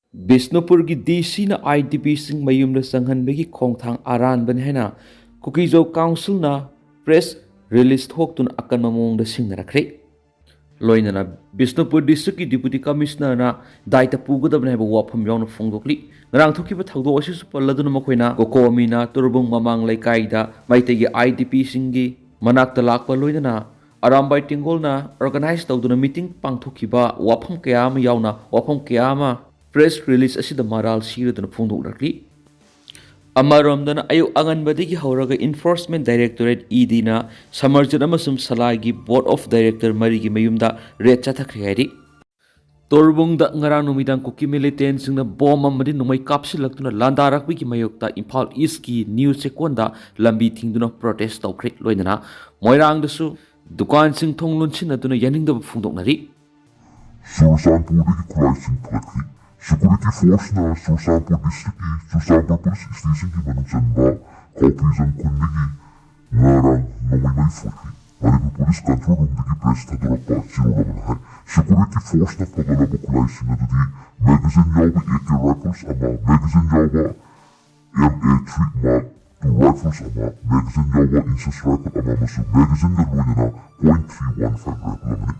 Bisnupur ki DC na IDP sing mayum na sanghan begi khongthang aran ban hena Kuki Lup Council na press release thok tun akan mamong da sing rakre loina na Bisnupur district ki deputy commissioner na daita pugudab na ba wafam yaw na phongdokli ngarang thoki ba thagdo asi su palladun makoina COCOMI na turbung mamang laikai da maitegi IDP singi manak talak pa loina na Arambai Tenggol na organize tawduna meeting pangthokiba wafam kaya ma yaw na wafam kaya ma press release asida maral sire dana phongdokrakli Amaramdana ayu anganbadigi hauraga enforcement directorate ED na samarjan amasum salagi board of director marigi mayumda red chathakri hairi Torbungda ngarang numidang Kuki militant singna bom amadi numai kapsilaktuna landarakbi ki mayokta Imphal East ki news sekonda lambi thingduna protest tawkre loinana moirang dasu dukan sing thonglun chinaduna yaningda phungdoknari Sursanpur ki kulai sing phakri security force na Sursanpur district ki Sursanpur police station ki manungsan ba kaupisan kunnigi ngarang nomai mai phakri Manipur police control room digi press thadurak pa chirula manahai security force na pagalaba kulai sing adudi magazine yawba AK rifles ama magazine yawba MA3 Mark II rifles ama magazine yawba insus rifle ama masu magazine na luina na .315 rifle amani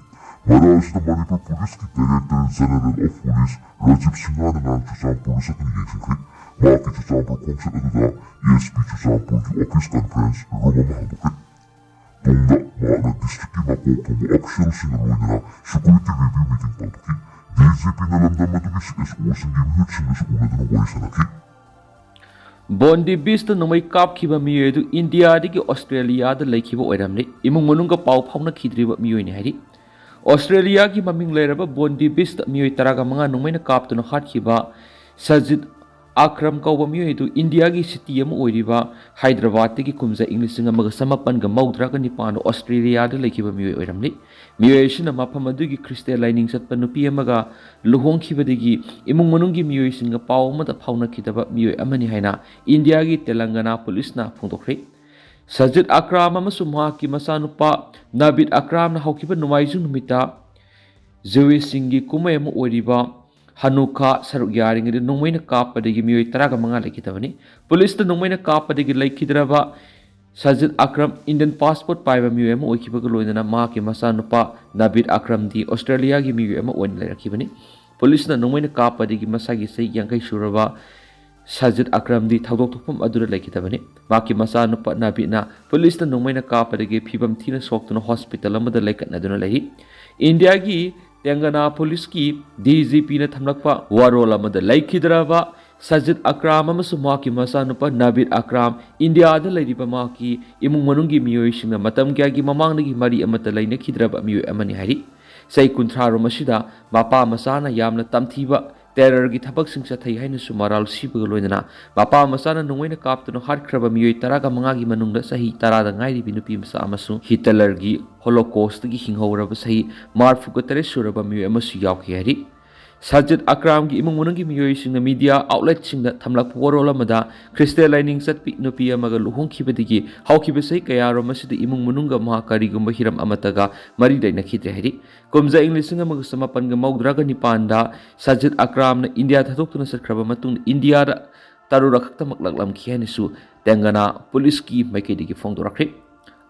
Whereas the Manipur Police ki Director General of Police Rajib Singhana na Chusampur sa kaniyation kri Maki Chusampur Kongsit aduda ESP Chusampur ki office conference Roma Mahabukri Tungda na district ki makopo mo official sinaluin na security review meeting pangtuki DZP na lamdam madugi si SO singi mihut singa sa una na wala sa naki Bondi Beast numai kap khiba miyoy du India digi Australia da laikhiba oiramni imung manungga pau phawna khidriba miyoy ni hari Australia ki maming leraba Bondi Beast miyoy taraga manga nungmaina kaptuna khatkiba Sajid Akram kauba miyoy du India ki city ama oiriba Hyderabad ki kumza English nga maga samapan ga maudra ka nipano Australia da laikhiba miyoy oiramni miyoy sina mafam adugi Crystal lining satpa nupi amaga luhong khiba digi imung manunggi miyoy singa pau mata phawna khidaba miyoy amani haina India ki Telangana police na phongdokre Sajid Akram amasung mahaki masanupa Nabid Akram na hawkiba numaizung numita Zewi Singhi kumay mo oiriba Hanuka saruk yaring edi nungmayna kapadagi miyoy taraga mga laikitabani Police na nungmayna kapadagi laikidraba Sajid Akram Indian passport paiba miyoy mo oikiba galoy na mahaki masanupa Nabid Akram di Australia gi miyoy mo oin laikibani Police na nungmayna kapadagi masagi say yangkay suraba Sajid Akram di thawdok thokpam adura laikitabani maki masanupa nabi na police na nungmayna kapadagi phibam thina soktuna hospital amada laikatnaduna lahi India gi Telangana police ki DGP na thamlakpa warol amada laikhidraba Sajid Akram amasu maki masanupa Nabid Akram India da lairiba maki imung manunggi miyoy singna matam kya gi mamangnagi mari amata laina khidraba miyoy amani hari sai kuntharo masida mapa masana yamna tamthiba terror gi thabak sing chathai haina sumaral sibaga loinana mapa masana nungwaina kaptuna harkraba miyoy taraga mangagi manungda sahi tarada ngairi binupi masa amasu Hitler gi Holocaust gi hinghoraba sahi marfuga tare suraba miyoy amasu yawki hari Sajid Akram gi imung munang gi miyoy singna media outlet singda thamlak warol amada Crystal lining satpi nupi amaga luhong khibadigi hawkiba sahi kayaro masida imung mununga mahakari gumba hiram amataga mari daina khidre hari Kumza English nga mag samapan nga maudra ni panda Sajid Akram na India thatok na sakraba matung India da tarura kakta maklaklam kiya nisu Telangana police ki may kaidigi phongdorakre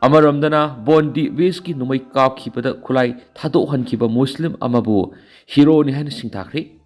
Amaramdana Bondi Beast ki numay kap khipada kulai thadokhan khiba Muslim amabu hero ni haina singthakre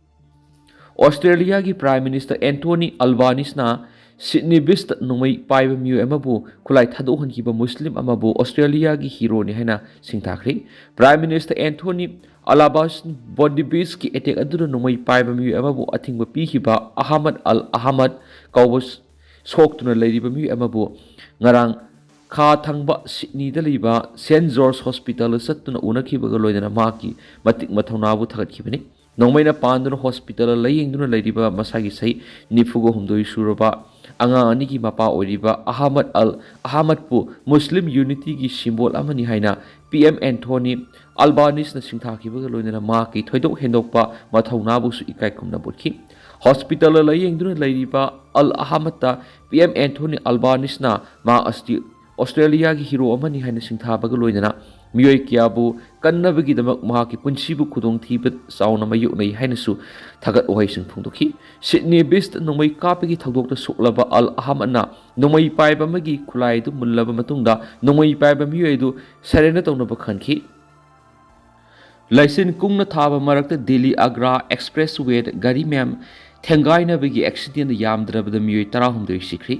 Australia ki Prime Minister Anthony Albanese na Sydney Beast numay paiba miyo amabu kulai thadokhan khiba Muslim amabu Australia ki hero ni haina singthakre Prime Minister Anthony Albanese Bondi Beast ki attack aduna numay paiba miyo amabu athingba pikhiba Ahmad Al Ahmad kawbas soktuna leiriba miyo amabu ngarang Kha thangba Sydney da liba St George Hospital satuna unakhibaga loidana maki matik mathaunabu thagatkibani nongmaina panduna hospital layengduna leiriba masagi sai nifugo humdoi suraba anga ani ki mapa oiriba Ahmad Al Ahmad pu Muslim unity gi symbol amani haina PM Anthony Albanese na singthakibaga loidana maki thoidok hendokpa mathaunabu su ikai khumna botki hospital layengduna leiriba Al Ahmad ta PM Anthony Albanese na ma asti Australia ki hero amani haina singthabaga loinana मियोय क्याबु कन्नबगिदमक महाकी पुंसीबु खुदोंग थीब चाउना मायोक्नै हाइनसु थागत वहाइसिंग फोंदोखि सिडनी बीस्ट नोंमै कापगी थौदोक्ता सोक्लबा अल अहमदना नोंमै पाइबा मगी खुलाइदु मुल्लबा मतुंगदा नोंमै पाइबा मियोयदु सरेना तौनबा खनखि लाइसेंस कुंगना थाबा मरक्ता दिल्ली आग्रा एक्सप्रेस वे गाड़ी मैम थेंगाइनबगी एक्सीडेंट यामद्रबदा मियोय 13 सिखरि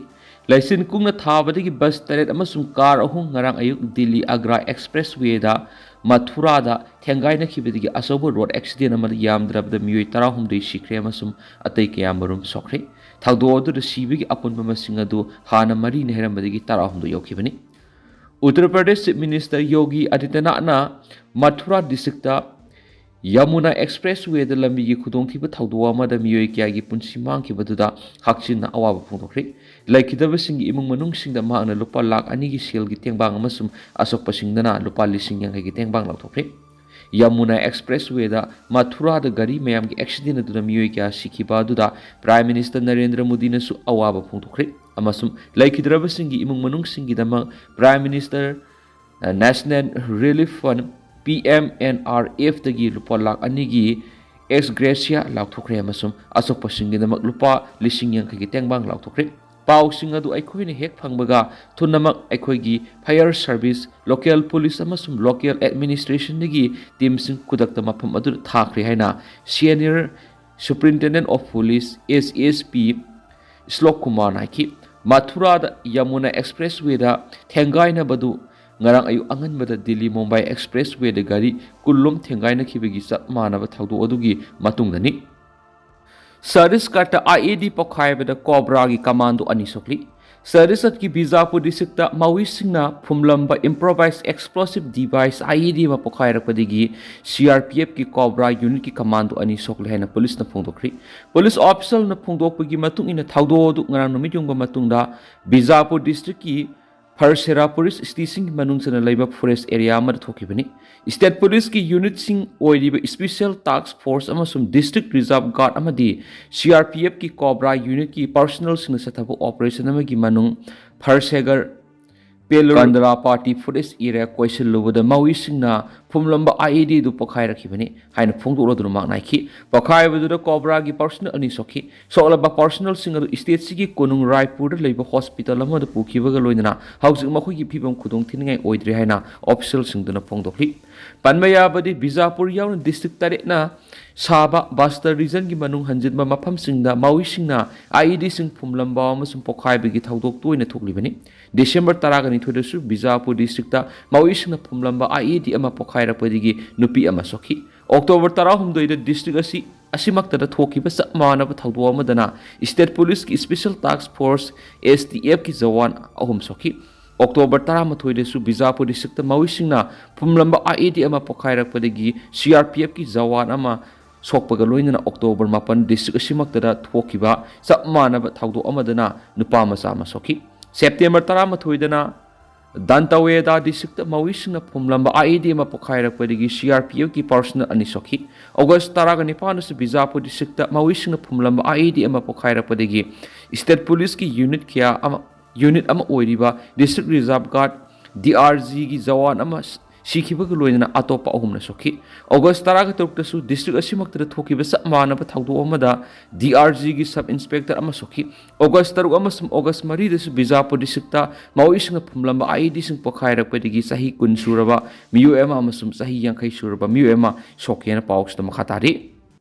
लाइसेंस कुंगना थाबदगी बस तरेट अमसुम कार अहुम ngarang ayuk Delhi Agra expressway दा मथुरादा थेंगाइनखिबदगी असोबो रोड एक्सीडेंट अमद यामद्रबदा मियोय 13 सिखरे अमसुम अतै कयामरुम सोखरे थागदो अदु सिबिगी अपुनबा मसिंग अदु हाना मरी नेहरमदगी 13 यौखिबनि उत्तर प्रदेश चीफ मिनिस्टर योगी आदित्यनाथना Mathura district Yamuna expressway लंबी की खुदोंथीब थौदोअमदा मियोय क्यागी पुंसी मांगखिबदुदा हक्चिना अवाब फोंदोखरि लैखिदबसिंगी इमुंग मनुंगसिंगदा मांगना लुपा लाख 2 की सेलगी तेंबांग अमसुम असोकपसिंगदना लुपा लिसिंग यांगैगी तेंबांग लाउथोखरि यमुना एक्सप्रेस वे मथुरा गाड़ी मैम की एक्सीडेंट अदुदा मियोय क्या सिखिबादुदा प्राइम मिनिस्टर नरेंद्र मोदी नसु अवाब फोंदोखरि अमसुम लैखिदबसिंगी इमुंग मनुंगसिंगीदमक prime minister national relief fund PMNRF तगी लुपा लाख 2 की एक्स ग्रेसिया लाउथोखरे अमसुम असोकपसिंगीदमक लुपा लिसिंग यांगैगी तेंबांग लाउथोखरे पाउसिंग अदु अखोइने हेक फंगबगा थुनमक अखोइगी फायर सर्विस लोकल पुलिस अमसुम लोकल एडमिनिस्ट्रेशन दगी टीमसिंग कुदक्ता मफम अदु थाखरे हाइना senior superintendent of police SSP Shlok Kumar नाइकी मथुरा यमुना एक्सप्रेस वे थेंगाइना बदु ngarang ayu angan bada Delhi Mumbai Expressway de gari kullum thengaina khibegi chap manaba thaudu adugi matungdani service karta IED pokhai bada Cobra gi Commando ani sokli service at ki Bijapur district ta mawi singna phumlamba improvised explosive device IED ma pokhai rakpadigi CRPF ki Cobra unit ki Commando ani sokli haina police na phongdokri police officer na phongdokpagi matung ina thaudu adu ngarang numit yongba matungda Bijapur district ki Harsera Police Station Manungsana Labor Forest Area Amad Thokibani. State Police ki unit sing oiriba Special Task Force amasum District Reserve Guard amadi CRPF ki Cobra unit ki personal sing sathabu operation amagi manung Harsegar Pelur Kandra Party Forest Area question lubada mawi singna phumlamba IED du pokhai rakhibani haina phongdoro du mak naiki pokhai budu Cobra gi personal ani sokhi solaba personal sing adu state sigi konung Raipur leiba hospital amada pukhibaga loinana haujik makhoi gi phibam khudong thingai oidre haina official sing duna phongdokli panmaya badi Bijapur yawn district tare na Saba Bastar region ki manung hanjitba mafam singda mawi singna IED sing phumlamba amasum pokhai bigi thaudok toina thoklibani December 12 thodasu Bijapur district ta mawi singna phumlamba IED ama pokhai rakpadigi nupi ama sokhi October 13 da district asi asimakta thokiba manaba thaudu amadana state police ki special task force STF ki jawan ahum sokhi October 13 da su Bijapur district ta mawi singna phumlamba IED ama pokhai rakpadigi CRPF ki jawan ama sokpaga loinana October 8 district asimakta thokiba manaba thaudu amadana nupa macha ma sokhi September 13 dana Dantaweda district mawisna phumlamba IED ma pokhai rakpadigi CRPF ki personal ani sokhi August 15 su Bijapur district mawisna phumlamba IED ma pokhai rakpadigi state police ki unit ama oiriba district reserve guard DRG ki jawan ama sikhibaga loinana atopa ahumna sokhi August 13 su district asimakta thokiba manaba thaudu amada DRG ki sub inspector ama sokhi August 3 amasum August 3 da su Bijapur district mawisna phumlamba IED sing pokhai rakpadigi sahi kun suraba miyu ema amasum sahi 50 suraba miyu ema sokhena pawks da makhatari